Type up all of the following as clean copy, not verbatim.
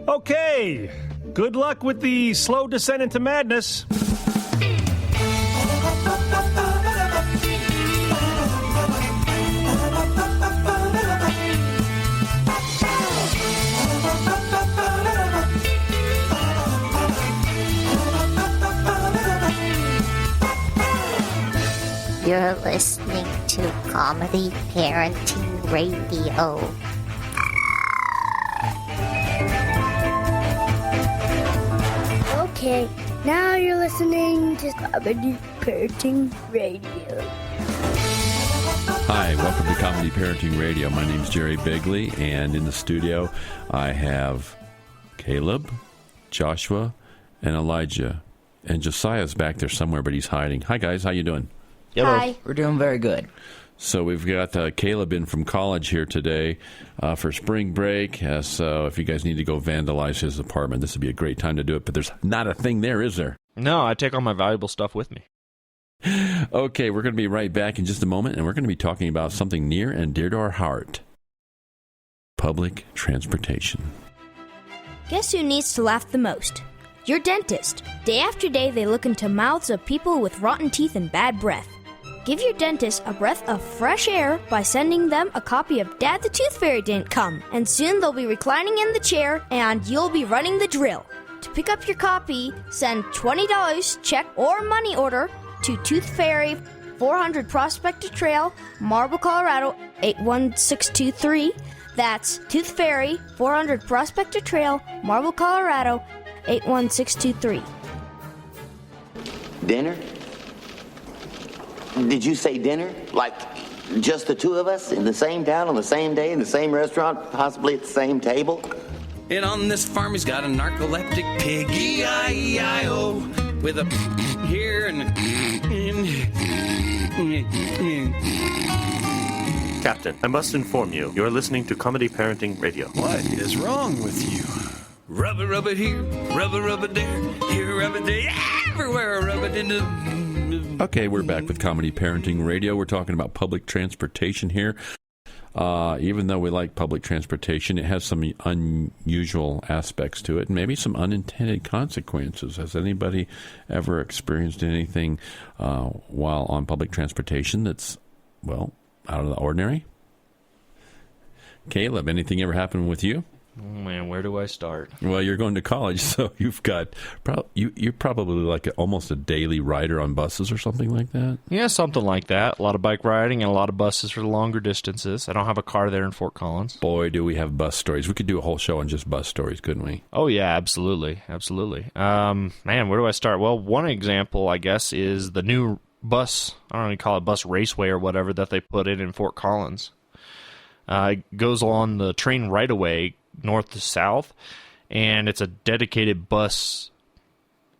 Okay, good luck with the slow descent into madness. You're listening to Comedy Parenting Radio. Okay, now you're listening to Comedy Parenting Radio. Hi, welcome to Comedy Parenting Radio. My name's Jerry Bigley, and in the studio I have Caleb, Joshua, and Elijah. And Josiah's back there somewhere, but he's hiding. Hi, guys. How you doing? Hello. Hi. We're doing very good. So we've got Caleb in from college here today for spring break. So if you guys need to go vandalize his apartment, this would be a great time to do it. But there's not a thing there, is there? No, I take all my valuable stuff with me. Okay, we're going to be right back in just a moment, and we're going to be talking about something near and dear to our heart. Public transportation. Guess who needs to laugh the most? Your dentist. Day after day, they look into mouths of people with rotten teeth and bad breath. Give your dentist a breath of fresh air by sending them a copy of Dad the Tooth Fairy Didn't Come, and soon they'll be reclining in the chair and you'll be running the drill. To pick up your copy, send $20 check or money order to Tooth Fairy, 400 Prospector Trail, Marble, Colorado, 81623. That's Tooth Fairy, 400 Prospector Trail, Marble, Colorado, 81623. Dinner? Did you say dinner? Like just the two of us in the same town on the same day in the same restaurant, possibly at the same table? And on this farm he's got a narcoleptic pig, E-I-E-I-O, with a here and Captain, I must inform you, you're listening to Comedy Parenting Radio. What is wrong with you? Rub it here, rub it there, here rub it there, everywhere rub it in the... Okay, we're back with Comedy Parenting Radio. We're talking about public transportation here. Even though we like public transportation, it has some unusual aspects to it and maybe some unintended consequences. Has anybody ever experienced anything while on public transportation that's, well, out of the ordinary? Caleb, anything ever happened with you? Oh, man, where do I start? Well, you're going to college, so you've got you're probably like almost a daily rider on buses or something like that. Yeah, something like that. A lot of bike riding and a lot of buses for the longer distances. I don't have a car there in Fort Collins. Boy, do we have bus stories. We could do a whole show on just bus stories, couldn't we? Oh, yeah, absolutely. Absolutely. Man, where do I start? Well, one example, I guess, is the new bus, I don't know if you call it bus raceway or whatever, that they put in Fort Collins. It goes along the train right-of-way, north to south, and it's a dedicated bus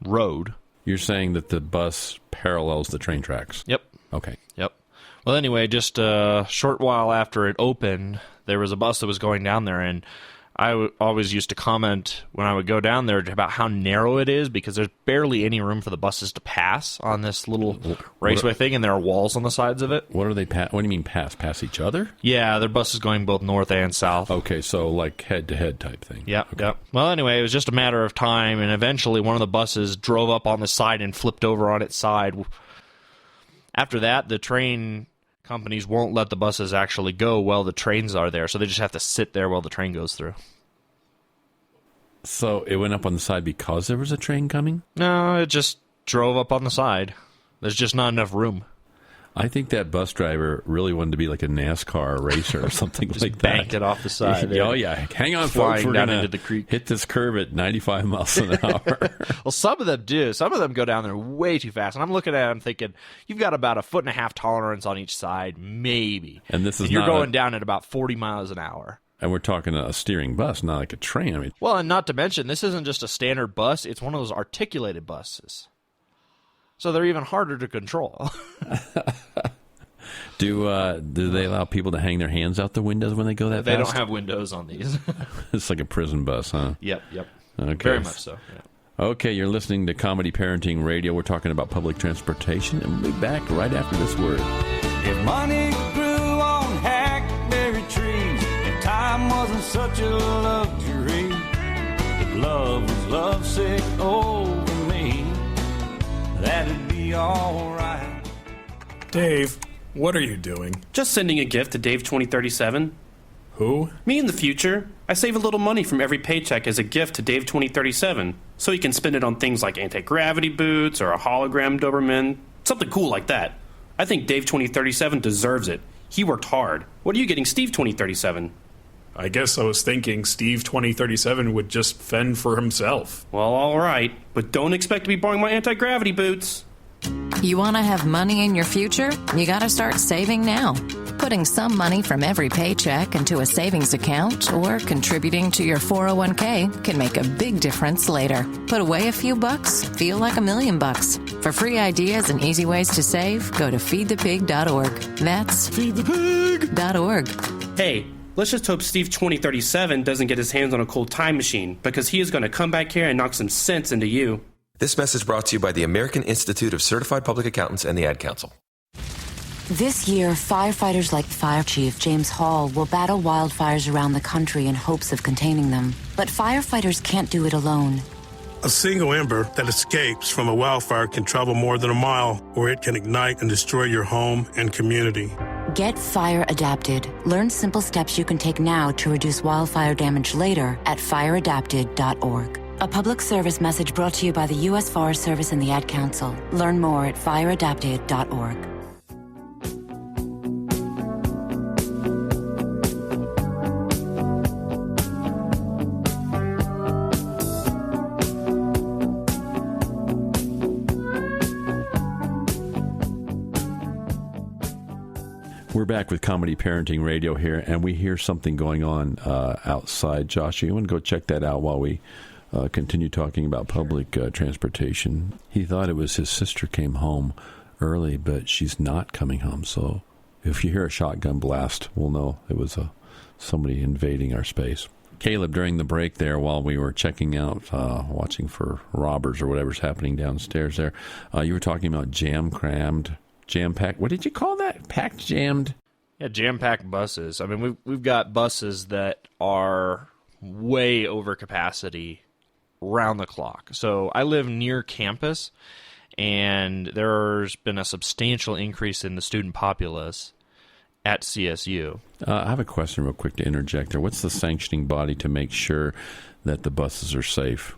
road. You're saying that the bus parallels the train tracks? Yep. Okay. Yep. Well, anyway, just a short while after it opened, there was a bus that was going down there, and I always used to comment when I would go down there about how narrow it is because there's barely any room for the buses to pass on this little raceway thing, and there are walls on the sides of it. What are they? What do you mean pass? Pass each other? Yeah, their buses going both north and south. Okay, so like head-to-head type thing. Yep, okay. Yep. Well, anyway, it was just a matter of time, and eventually one of the buses drove up on the side and flipped over on its side. After that, the train companies won't let the buses actually go while the trains are there, so they just have to sit there while the train goes through. So it went up on the side because there was a train coming? No, it just drove up on the side. There's just not enough room. I think that bus driver really wanted to be like a NASCAR racer or something like that. Banked it off the side. Oh, yeah. Hang on, Flying folks. We're down going into the creek. Hit this curve at 95 miles an hour. Well, some of them do. Some of them go down there way too fast. And I'm looking at them thinking, you've got about 1.5 foot tolerance on each side, maybe. And this is you're going down at about 40 miles an hour. And we're talking a steering bus, not like a train. I mean, well, and not to mention, this isn't just a standard bus. It's one of those articulated buses. So they're even harder to control. Do they allow people to hang their hands out the windows when they go that fast? They don't have windows on these. It's like a prison bus, huh? Yep. Okay. Very much so, yeah. Okay, you're listening to Comedy Parenting Radio. We're talking about public transportation, and we'll be back right after this word. If money grew on hackberry trees, and time wasn't such a luxury, lovesick over me, that'd be alright. Dave, what are you doing? Just sending a gift to Dave 2037. Who? Me in the future. I save a little money from every paycheck as a gift to Dave 2037, so he can spend it on things like anti-gravity boots or a hologram Doberman, something cool like that. I think Dave 2037 deserves it. He worked hard. What are you getting Steve 2037? I guess I was thinking Steve 2037 would just fend for himself. Well, all right, but don't expect to be borrowing my anti-gravity boots. You want to have money in your future? You got to start saving now. Putting some money from every paycheck into a savings account or contributing to your 401k can make a big difference later. Put away a few bucks, feel like $1 million. For free ideas and easy ways to save, go to feedthepig.org. That's feedthepig.org. Hey, let's just hope Steve 2037 doesn't get his hands on a cool time machine, because he is going to come back here and knock some sense into you. This message brought to you by the American Institute of Certified Public Accountants and the Ad Council. This year, firefighters like Fire Chief James Hall will battle wildfires around the country in hopes of containing them. But firefighters can't do it alone. A single ember that escapes from a wildfire can travel more than a mile, or it can ignite and destroy your home and community. Get fire adapted. Learn simple steps you can take now to reduce wildfire damage later at fireadapted.org. A public service message brought to you by the U.S. Forest Service and the Ad Council. Learn more at fireadapted.org. We're back with Comedy Parenting Radio here, and we hear something going on outside. Josh, you want to go check that out while we continue talking about public transportation? He thought it was his sister came home early, but she's not coming home. So if you hear a shotgun blast, we'll know it was somebody invading our space. Caleb, during the break there, while we were checking out, watching for robbers or whatever's happening downstairs there, you were talking about jam-packed. What did you call that? Packed, jammed? Yeah, jam-packed buses. I mean, we've got buses that are way over capacity round the clock. So I live near campus, and there's been a substantial increase in the student populace at CSU. I have a question real quick to interject there. What's the sanctioning body to make sure that the buses are safe?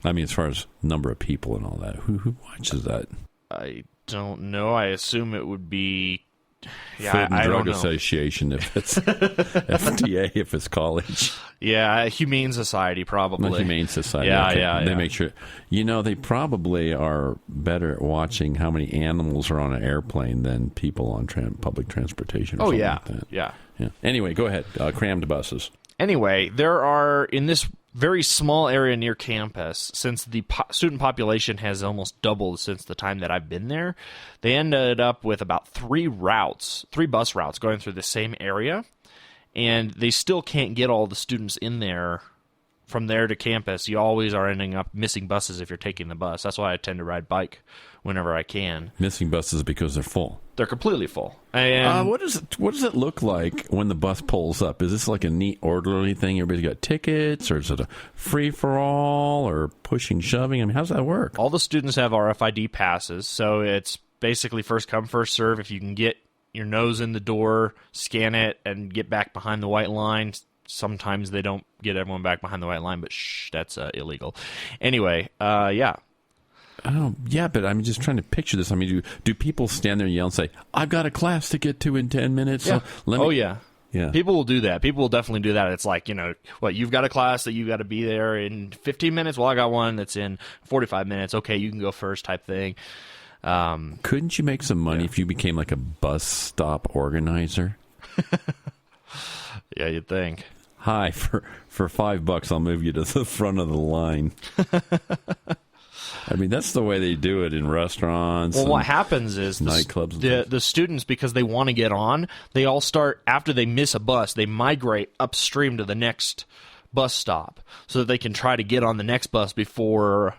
I mean, as far as number of people and all that, who watches that? I don't know. I assume it would be Food and Drug Association if it's FDA if it's college. Yeah, Humane Society probably. The Humane Society. Yeah, okay. yeah. They make sure. You know, they probably are better at watching how many animals are on an airplane than people on public transportation. Or yeah. Like that. Yeah. Anyway, go ahead. Crammed buses. Anyway, there are, in this very small area near campus, since the student population has almost doubled since the time that I've been there, they ended up with about three bus routes going through the same area, and they still can't get all the students in there from there to campus. You always are ending up missing buses if you're taking the bus. That's why I tend to ride bike whenever I can. Missing buses because they're full. They're completely full. And what does it look like when the bus pulls up? Is this like a neat, orderly thing? Everybody's got tickets, or is it a free-for-all, or pushing, shoving? I mean, how does that work? All the students have RFID passes, so it's basically first come, first serve. If you can get your nose in the door, scan it, and get back behind the white line. Sometimes they don't get everyone back behind the white line, but that's illegal. Anyway, yeah. Oh, yeah, but I'm just trying to picture this. I mean, do people stand there and yell and say, I've got a class to get to in 10 minutes? Yeah. So yeah. Yeah. People will do that. People will definitely do that. It's like, you've got a class that you've got to be there in 15 minutes? Well, I got one that's in 45 minutes. Okay, you can go first type thing. Couldn't you make some money if you became like a bus stop organizer? Yeah, you'd think. Hi, for $5, I'll move you to the front of the line. I mean, that's the way they do it in restaurants. Well, what happens is nightclubs. The students, because they want to get on, they all start, after they miss a bus, they migrate upstream to the next bus stop so that they can try to get on the next bus before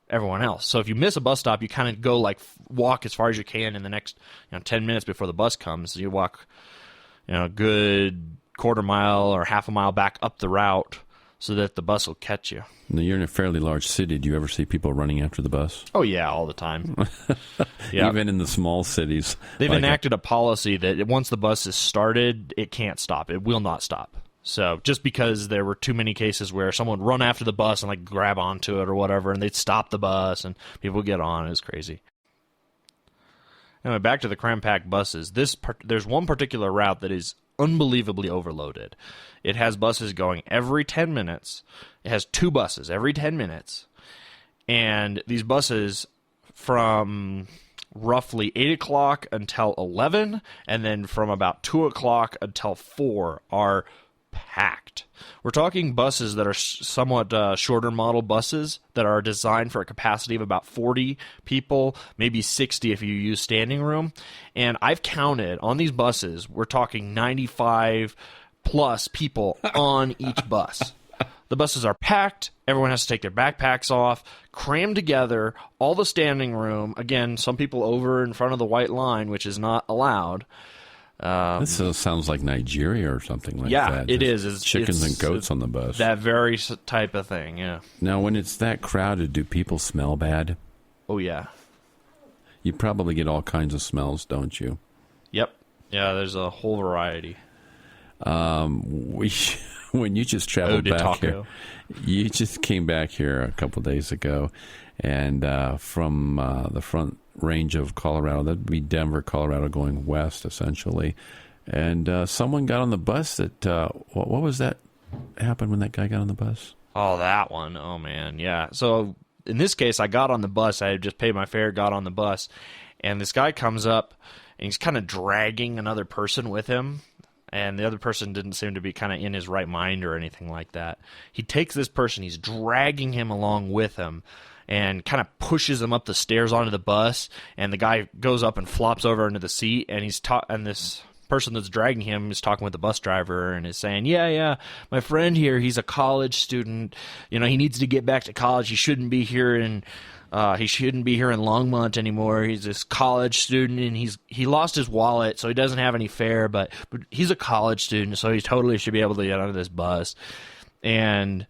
everyone else. So if you miss a bus stop, you kind of go walk as far as you can in the next 10 minutes before the bus comes. You walk a good quarter mile or half a mile back up the route so that the bus will catch you. Now, you're in a fairly large city. Do you ever see people running after the bus? Oh, yeah, all the time. Yeah. Even in the small cities. They've enacted a policy that once the bus is started, it can't stop. It will not stop. So just because there were too many cases where someone would run after the bus and like grab onto it or whatever, and they'd stop the bus and people would get on, it was crazy. Anyway, back to the cram-packed buses. There's one particular route that is unbelievably overloaded. It has buses going every 10 minutes. It has 2 buses every 10 minutes. And these buses from roughly 8 o'clock until 11, and then from about 2 o'clock until 4 are packed. We're talking buses that are somewhat shorter model buses that are designed for a capacity of about 40 people, maybe 60 if you use standing room. And I've counted on these buses, we're talking 95 plus people on each bus. The buses are packed. Everyone has to take their backpacks off, crammed together, all the standing room. Again, some people over in front of the white line, which is not allowed. This sounds like Nigeria or something like that. Yeah, it is. It's chickens and goats on the bus. That very type of thing, yeah. Now, when it's that crowded, do people smell bad? Oh, yeah. You probably get all kinds of smells, don't you? Yep. Yeah, there's a whole variety. When you just traveled back here, you just came back here a couple of days ago, and from the front range of Colorado, that'd be Denver, Colorado, going west, essentially. And someone got on the bus that, what was that happened when that guy got on the bus? Oh, that one. Oh, man, yeah. So in this case, I got on the bus. I had just paid my fare, got on the bus, and this guy comes up, and he's kind of dragging another person with him. And the other person didn't seem to be kind of in his right mind or anything like that. He takes this person, he's dragging him along with him, and kind of pushes him up the stairs onto the bus. And the guy goes up and flops over into the seat, and and this person that's dragging him is talking with the bus driver and is saying, yeah, my friend here, he's a college student. You know, he needs to get back to college. He shouldn't be here in Longmont anymore. He's this college student, and he lost his wallet, so he doesn't have any fare, but he's a college student, so he totally should be able to get onto this bus. And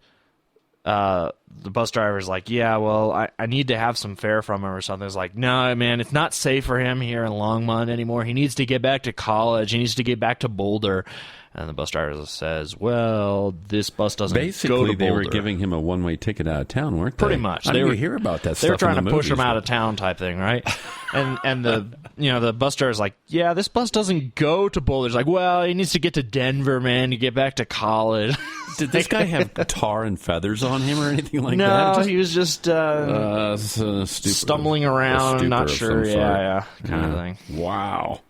the bus driver's like, yeah, well, I need to have some fare from him or something. It's like, no, man, it's not safe for him here in Longmont anymore. He needs to get back to college. He needs to get back to Boulder. And the bus driver says, well, this bus doesn't go to Boulder. Basically, they were giving him a one-way ticket out of town, weren't they? Pretty much. I didn't hear about that stuff. They were trying in the to push movies, him out of town type thing, right? and the bus driver's like, yeah, this bus doesn't go to Boulder. It's like, well, he needs to get to Denver, man, to get back to college. Did this guy have tar and feathers on him or anything like that? No, he was just stumbling around, not sure. Yeah, kind of thing. Wow.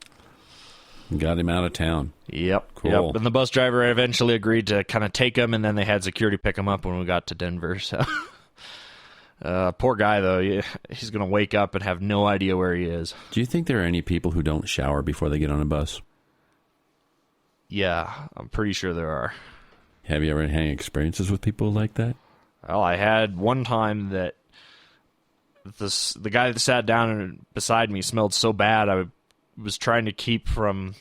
Got him out of town. Yep. Cool. Yep. And the bus driver eventually agreed to kind of take him, and then they had security pick him up when we got to Denver. So, poor guy, though. He's going to wake up and have no idea where he is. Do you think there are any people who don't shower before they get on a bus? Yeah, I'm pretty sure there are. Have you ever had any experiences with people like that? Well, I had one time that the guy that sat down beside me smelled so bad I was trying to keep from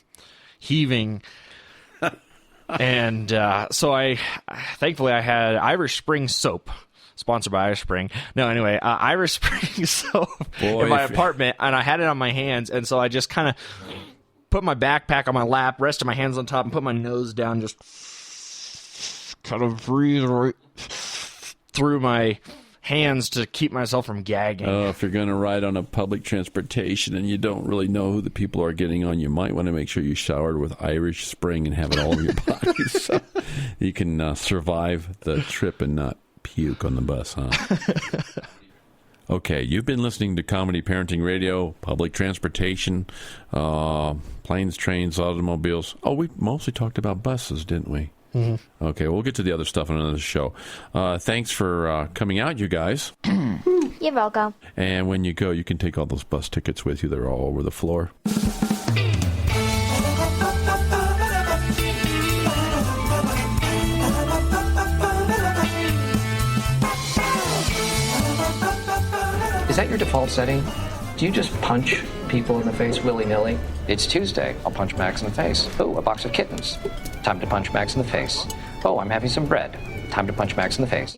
heaving, and so I thankfully I had Irish Spring soap, sponsored by Irish Spring. No, anyway, Irish Spring soap in my apartment, and I had it on my hands, and so I just kind of put my backpack on my lap, rested my hands on top, and put my nose down, just kind of breathe right through my hands to keep myself from gagging. Oh, if you're going to ride on a public transportation and you don't really know who the people are getting on, you might want to make sure you showered with Irish Spring and have it all over your body so you can survive the trip and not puke on the bus, huh? Okay, you've been listening to Comedy Parenting Radio, public transportation, planes, trains, automobiles. Oh, we mostly talked about buses, didn't we? Mm-hmm. Okay, we'll get to the other stuff on another show. Thanks for coming out, you guys. You're welcome. And when you go, you can take all those bus tickets with you. They're all over the floor. Is that your default setting? Do you just punch people in the face willy-nilly? It's Tuesday. I'll punch Max in the face. Ooh, a box of kittens. Time to punch Max in the face. Oh, I'm having some bread. Time to punch Max in the face.